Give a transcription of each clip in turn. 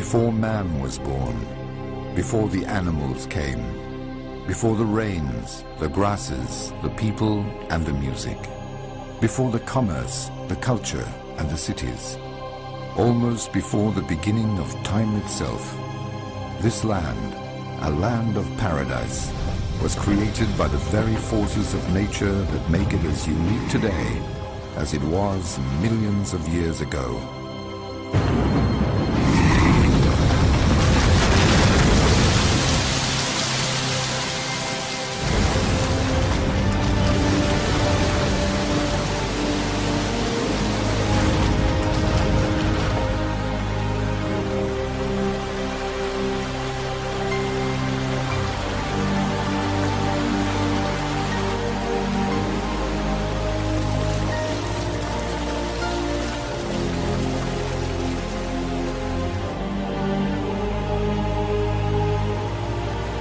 Before man was born, before the animals came, before the rains, the grasses, the people and the music, before the commerce, the culture and the cities, almost before the beginning of time itself, this land, a land of paradise, was created by the very forces of nature that make it as unique today as it was millions of years ago.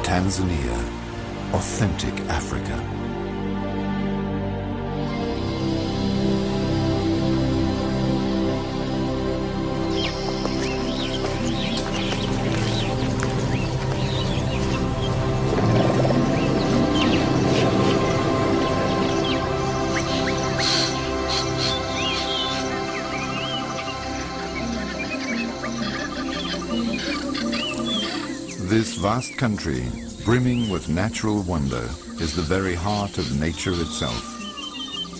Tanzania, authentic Africa. This vast country, brimming with natural wonder, is the very heart of nature itself.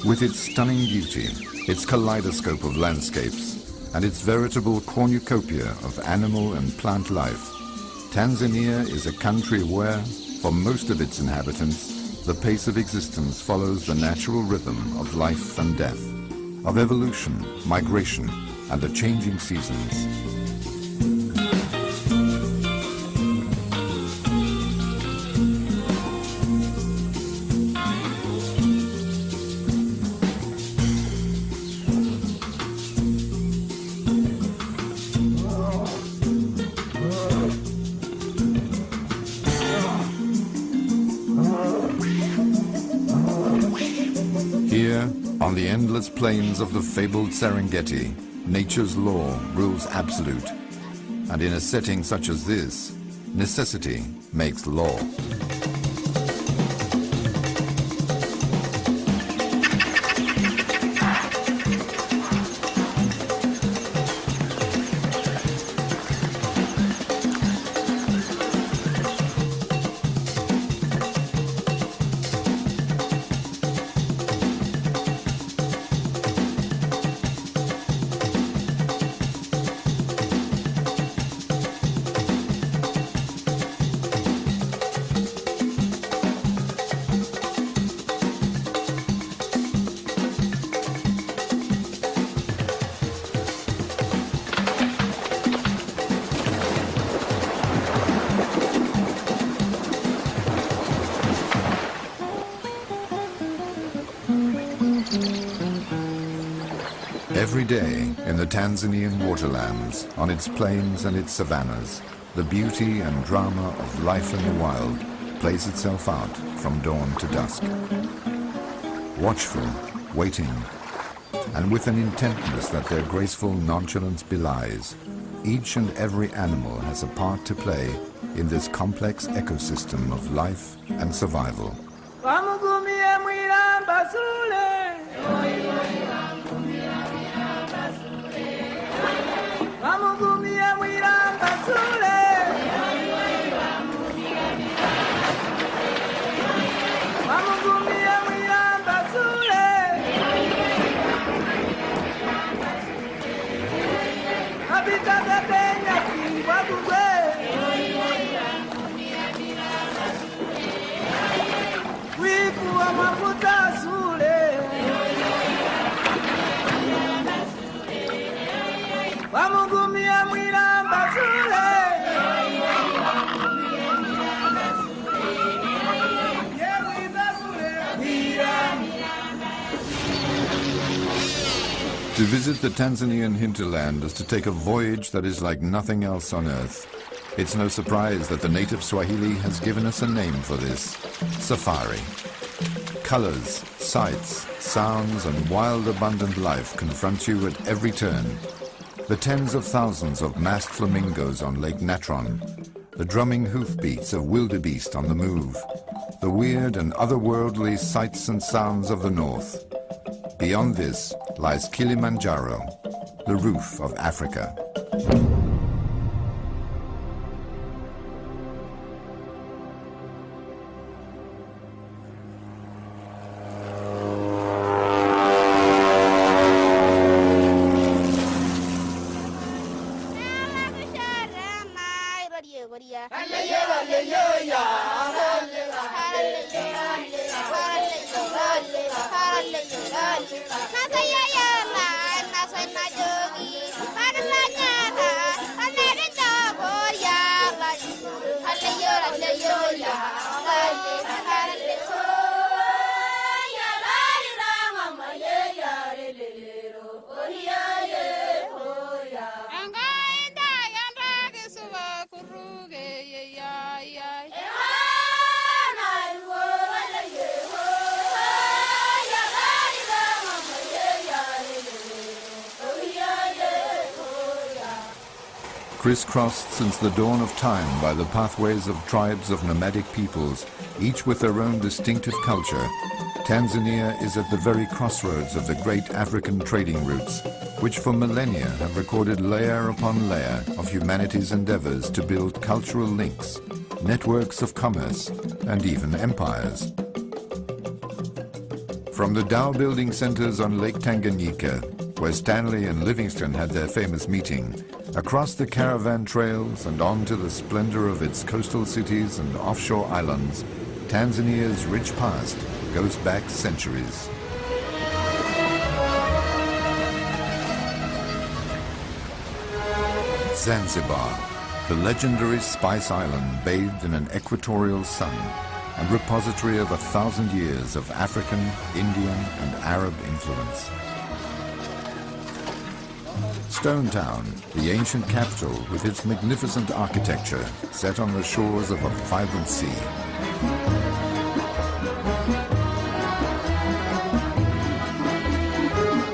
With its stunning beauty, its kaleidoscope of landscapes, and its veritable cornucopia of animal and plant life, Tanzania is a country where, for most of its inhabitants, the pace of existence follows the natural rhythm of life and death, of evolution, migration, and the changing seasons. Here, on the endless plains of the fabled Serengeti, nature's law rules absolute. And in a setting such as this, necessity makes law. Every day in the Tanzanian waterlands, on its plains and its savannas, the beauty and drama of life in the wild plays itself out from dawn to dusk. Watchful, waiting, and with an intentness that their graceful nonchalance belies, each and every animal has a part to play in this complex ecosystem of life and survival. To visit the Tanzanian hinterland is to take a voyage that is like nothing else on earth. It's no surprise that the native Swahili has given us a name for this: safari. Colors, sights, sounds, and wild abundant life confront you at every turn. the tens of thousands of masked flamingos on Lake Natron, the drumming hoofbeats of wildebeest on the move, the weird and otherworldly sights and sounds of the north. Beyond this lies Kilimanjaro, the roof of Africa. Crisscrossed since the dawn of time by the pathways of tribes of nomadic peoples, each with their own distinctive culture, Tanzania is at the very crossroads of the great African trading routes, which for millennia have recorded layer upon layer of humanity's endeavors to build cultural links, networks of commerce, and even empires. From the Dow building centers on Lake Tanganyika, where Stanley and Livingstone had their famous meeting, across the caravan trails and on to the splendor of its coastal cities and offshore islands, Tanzania's rich past goes back centuries. Zanzibar, the legendary spice island bathed in an equatorial sun and repository of 1,000 years of African, Indian, and Arab influence. Stone Town, the ancient capital with its magnificent architecture set on the shores of a vibrant sea.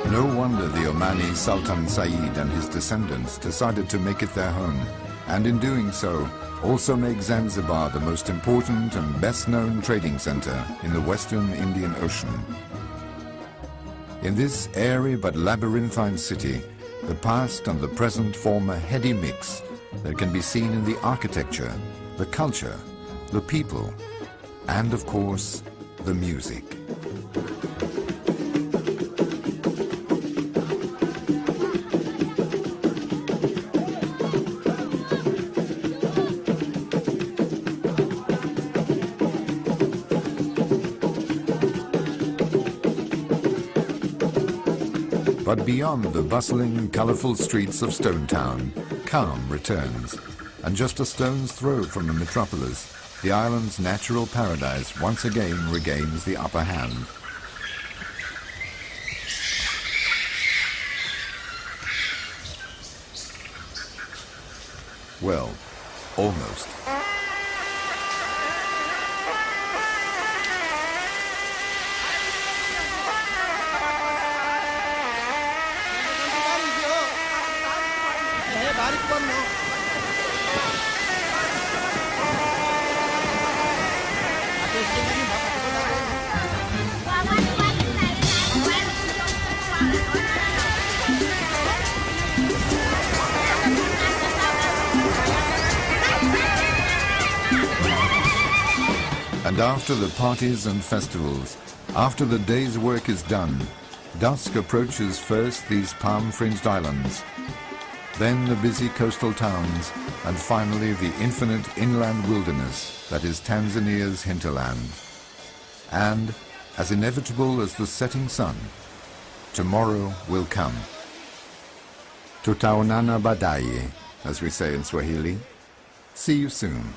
No wonder the Omani Sultan Said and his descendants decided to make it their home, and in doing so, also make Zanzibar the most important and best-known trading center in the Western Indian Ocean. In this airy but labyrinthine city, the past and the present form a heady mix that can be seen in the architecture, the culture, the people, and of course, the music. But beyond the bustling, colorful streets of Stone Town, calm returns, and just a stone's throw from the metropolis, the island's natural paradise once again regains the upper hand. Well, almost. And after the parties and festivals, after the day's work is done, dusk approaches first these palm-fringed islands, then the busy coastal towns, and finally the infinite inland wilderness that is Tanzania's hinterland. And, as inevitable as the setting sun, tomorrow will come. Tutaonana baadaye, as we say in Swahili. See you soon.